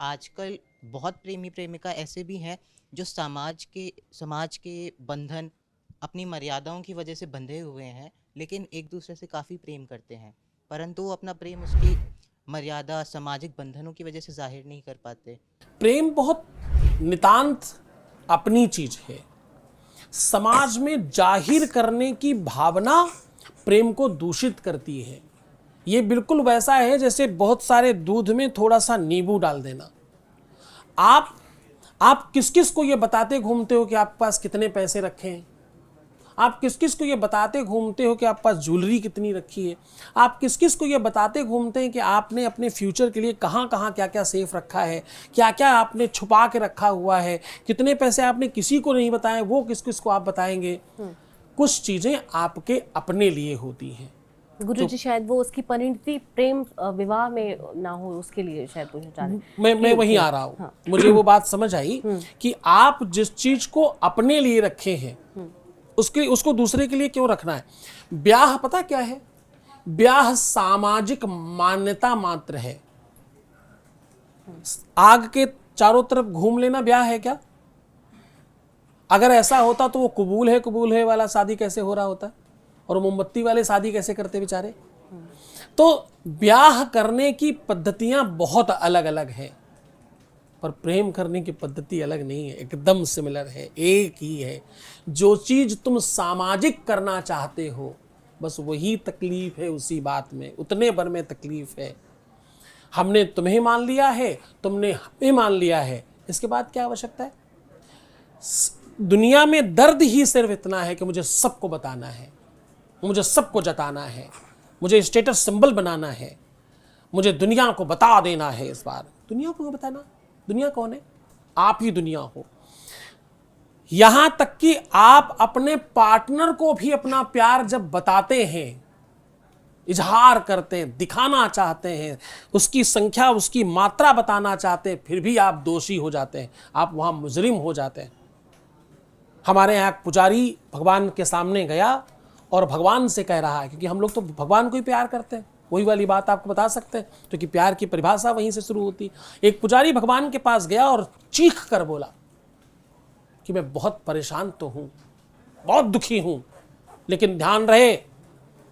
आजकल बहुत प्रेमी प्रेमिका ऐसे भी हैं जो समाज के बंधन अपनी मर्यादाओं की वजह से बंधे हुए हैं, लेकिन एक दूसरे से काफ़ी प्रेम करते हैं, परंतु वो अपना प्रेम उसकी मर्यादा सामाजिक बंधनों की वजह से जाहिर नहीं कर पाते। प्रेम बहुत नितांत अपनी चीज है। समाज में जाहिर करने की भावना प्रेम को दूषित करती है। ये बिल्कुल वैसा है जैसे बहुत सारे दूध में थोड़ा सा नींबू डाल देना। आप किस किस को ये बताते घूमते हो कि आपके पास कितने पैसे रखे हैं? आप किस किस को ये बताते घूमते हो कि आपके पास ज्वेलरी कितनी रखी है? आप किस किस को ये बताते घूमते हैं कि आपने अपने फ्यूचर के लिए कहाँ कहाँ क्या क्या सेफ रखा है, क्या क्या आपने छुपा के रखा हुआ है, कितने पैसे आपने किसी को नहीं बताए, वो किस किस को आप बताएंगे? कुछ चीज़ें आपके अपने लिए होती हैं। गुरुजी शायद वो उसकी परिणति प्रेम विवाह में ना हो, उसके लिए शायद पूछना चाह रहे हैं। मैं वहीं आ रहा हूँ। हाँ। मुझे वो बात समझ आई कि आप जिस चीज को अपने लिए रखे हैं उसको दूसरे के लिए क्यों रखना है? ब्याह पता क्या है? ब्याह सामाजिक मान्यता मात्र है। आग के चारों तरफ घूम लेना ब्याह है क्या? अगर ऐसा होता तो वो कबूल है वाला शादी कैसे हो रहा होता, और मोमबत्ती वाले शादी कैसे करते बेचारे? तो ब्याह करने की पद्धतियां बहुत अलग अलग हैं, पर प्रेम करने की पद्धति अलग नहीं है, एकदम सिमिलर है, एक ही है। जो चीज तुम सामाजिक करना चाहते हो बस वही तकलीफ है, उसी बात में उतने भर में तकलीफ है। हमने तुम्हें मान लिया है, तुमने हमें मान लिया है, इसके बाद क्या आवश्यकता है? दुनिया में दर्द ही सिर्फ इतना है कि मुझे सबको बताना है, मुझे सबको जताना है, मुझे स्टेटस सिंबल बनाना है, मुझे दुनिया को बता देना है। इस बार दुनिया को बताना, दुनिया कौन है? आप ही दुनिया हो। यहां तक कि आप अपने पार्टनर को भी अपना प्यार जब बताते हैं, इजहार करते हैं, दिखाना चाहते हैं, उसकी संख्या उसकी मात्रा बताना चाहते हैं, फिर भी आप दोषी हो जाते हैं, आप वहां मुजरिम हो जाते हैं। हमारे यहाँ पुजारी भगवान के सामने गया और भगवान से कह रहा है, क्योंकि हम लोग तो भगवान को ही प्यार करते हैं, वही वाली बात आपको बता सकते हैं, क्योंकि प्यार की परिभाषा वहीं से शुरू होती। एक पुजारी भगवान के पास गया और चीख कर बोला कि मैं बहुत परेशान तो हूं, बहुत दुखी हूं, लेकिन ध्यान रहे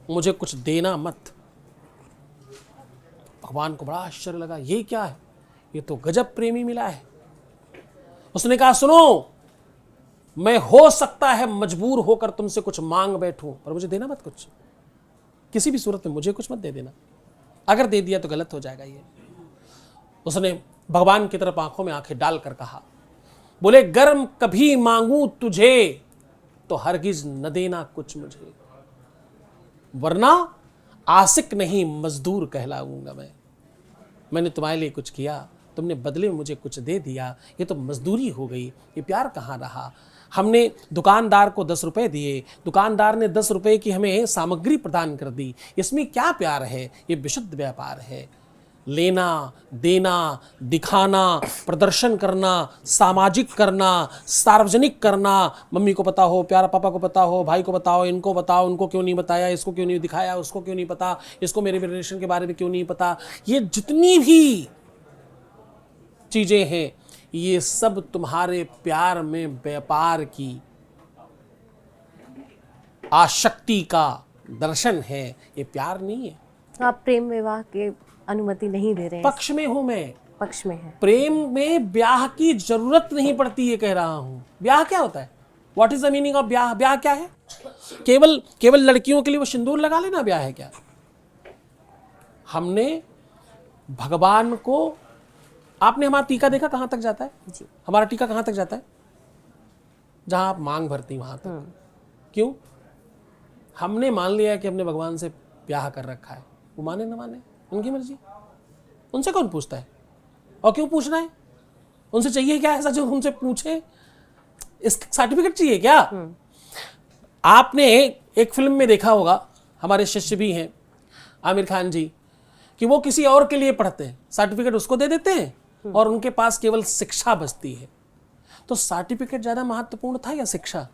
मुझे कुछ देना मत। भगवान को बड़ा आश्चर्य लगा, ये क्या है? ये तो गजब प्रेमी मिला है। उसने कहा, सुनो, मैं हो सकता है मजबूर होकर तुमसे कुछ मांग बैठूं, पर मुझे देना मत कुछ, किसी भी सूरत में मुझे कुछ मत दे देना, अगर दे दिया तो गलत हो जाएगा ये। उसने भगवान की तरफ आंखों में आंखें डालकर कहा, बोले, गर्म कभी मांगू तुझे तो हरगिज न देना कुछ मुझे, वरना आशिक नहीं मजदूर कहलाऊंगा मैं। मैंने तुम्हारे लिए कुछ किया, तुमने बदले में मुझे कुछ दे दिया, ये तो मजदूरी हो गई, ये प्यार कहाँ रहा? हमने दुकानदार को 10 रुपए दिए, दुकानदार ने 10 रुपए की हमें सामग्री प्रदान कर दी, इसमें क्या प्यार है? ये विशुद्ध व्यापार है। लेना देना, दिखाना, प्रदर्शन करना, सामाजिक करना, सार्वजनिक करना, मम्मी को पता हो, प्यारा पापा को पता हो, भाई को बताओ, इनको बताओ, उनको क्यों नहीं बताया, इसको क्यों नहीं दिखाया, उसको क्यों नहीं पता, इसको मेरे रिलेशन के बारे में क्यों नहीं पता। ये जितनी भी चीजें हैं, ये सब तुम्हारे प्यार में व्यापार की आसक्ति का दर्शन है, ये प्यार नहीं है। आप प्रेम विवाह के अनुमति नहीं दे रहे हैं? पक्ष में हूं मैं, पक्ष में है। प्रेम में ब्याह की जरूरत नहीं पड़ती, ये कह रहा हूं। ब्याह क्या होता है? What is the meaning of ब्याह? ब्याह क्या है? केवल लड़कियों के लिए वो सिंदूर लगा लेना ब्याह है क्या? हमने भगवान को, आपने हमारा टीका देखा कहां तक जाता है? जी। हमारा टीका कहां तक जाता है? जहां आप मांग भरती वहां तक। क्यों? हमने मान लिया कि हमने भगवान से ब्याह कर रखा है, वो माने ना माने उनकी मर्जी, उनसे कौन पूछता है? और क्यों पूछना है? उनसे चाहिए क्या ऐसा जो उनसे पूछे? इस सर्टिफिकेट चाहिए क्या? आपने एक फिल्म में देखा होगा, हमारे शिष्य भी हैं आमिर खान जी, कि वो किसी और के लिए पढ़ते हैं, सर्टिफिकेट उसको दे देते हैं और उनके पास केवल शिक्षा बचती है। तो सर्टिफिकेट ज्यादा महत्वपूर्ण था या शिक्षा?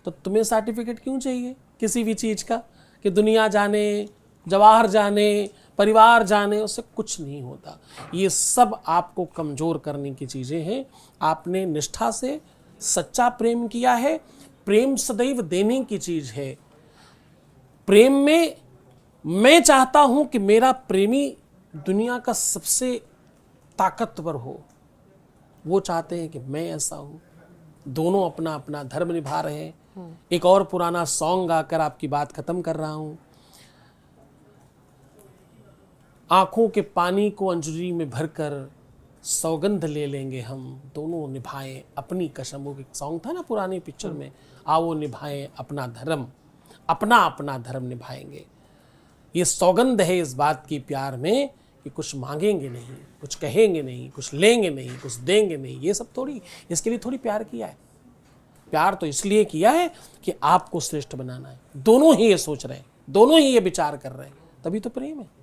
तो तुम्हें सर्टिफिकेट क्यों चाहिए किसी भी चीज का? कि दुनिया जाने, जवाहर जाने, परिवार जाने, उससे कुछ नहीं होता। ये सब आपको कमजोर करने की चीजें हैं। आपने निष्ठा से सच्चा प्रेम किया है। प्रेम सदैव देने की चीज है। प्रेम में मैं चाहता हूं कि मेरा प्रेमी दुनिया का सबसे ताकतवर हो, वो चाहते हैं कि मैं ऐसा हूं। दोनों अपना अपना धर्म निभा रहे हैं। एक और पुराना सॉन्ग गाकर आपकी बात खत्म कर रहा हूं। आंखों के पानी को अंजुरी में भरकर सौगंध ले लेंगे हम, दोनों निभाएं अपनी कसम। वो एक सॉन्ग था ना पुरानी पिक्चर में, आओ निभाएं अपना धर्म, अपना अपना धर्म निभाएंगे। ये सौगंध है इस बात की प्यार में कि कुछ मांगेंगे नहीं, कुछ कहेंगे नहीं, कुछ लेंगे नहीं, कुछ देंगे नहीं। ये सब थोड़ी, इसके लिए थोड़ी प्यार किया है। प्यार तो इसलिए किया है कि आपको श्रेष्ठ बनाना है। दोनों ही ये सोच रहे हैं, दोनों ही ये विचार कर रहे हैं, तभी तो प्रेम है।